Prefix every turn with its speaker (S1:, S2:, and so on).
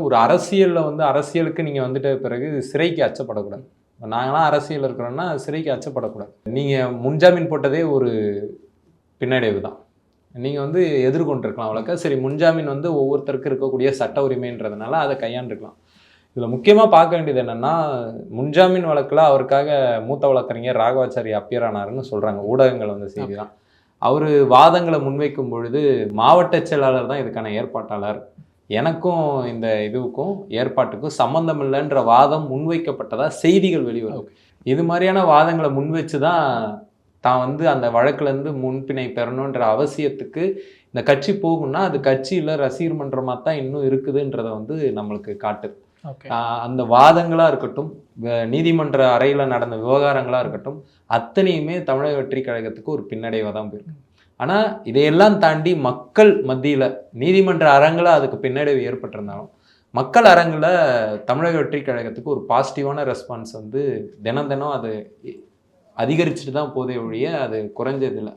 S1: ஒரு அரசியலில் வந்து அரசியலுக்கு நீங்கள் வந்துட்ட பிறகு சிறைக்கு அச்சப்படக்கூடாது. நாங்களாம் அரசியல் இருக்கிறோன்னா சிறைக்கு அச்சப்படக்கூடாது. நீங்கள் முன்ஜாமீன் போட்டதே ஒரு பின்னடைவு தான். நீங்கள் வந்து எதிர்கொண்டிருக்கலாம் வழக்க. சரி, முன்ஜாமீன் வந்து ஒவ்வொருத்தருக்கும் இருக்கக்கூடிய சட்ட உரிமைன்றதுனால அதை கையாண்டுருக்கலாம். இதில் முக்கியமாக பார்க்க வேண்டியது என்னென்னா, முன்ஜாமீன் வழக்கில் அவருக்காக மூத்த வழக்கறிஞர் ராகவாச்சாரி அப்பியர் ஆனாருன்னு சொல்கிறாங்க. ஊடகங்கள் வந்து செய்தி தான். அவர் வாதங்களை முன்வைக்கும் பொழுது மாவட்ட செயலாளர் தான் இதுக்கான ஏற்பாட்டாளர், எனக்கும் இந்த இதுவுக்கும் ஏற்பாட்டுக்கும் சம்மந்தம் இல்லைன்ற வாதம் முன்வைக்கப்பட்டதா செய்திகள் வெளிவரும். இது மாதிரியான வாதங்களை முன்வச்சு தான் தான் வந்து அந்த வழக்குலேருந்து முன்பிணை பெறணுன்ற அவசியத்துக்கு இந்த கட்சி போகும்னா அது கட்சியில் ரசிகர் மன்றமாக தான் இன்னும் இருக்குதுன்றதை வந்து நம்மளுக்கு காட்டுது. அந்த வாதங்களாக இருக்கட்டும், நீதிமன்ற அறையில் நடந்த விவகாரங்களாக இருக்கட்டும், அத்தனையுமே தமிழக வெற்றி கழகத்துக்கு ஒரு பின்னடைவாக தான் போயிருக்கு. ஆனால் இதையெல்லாம் தாண்டி மக்கள் மத்தியில் நீதிமன்ற அரங்கில் அதுக்கு பின்னடைவு ஏற்பட்டிருந்தாலும் மக்கள் அரங்கில் தமிழக வெற்றி கழகத்துக்கு ஒரு பாசிட்டிவான ரெஸ்பான்ஸ் வந்து தினம் தினம் அது அதிகரிச்சுட்டு தான் போதே ஒழிய அது குறைஞ்சதில்லை.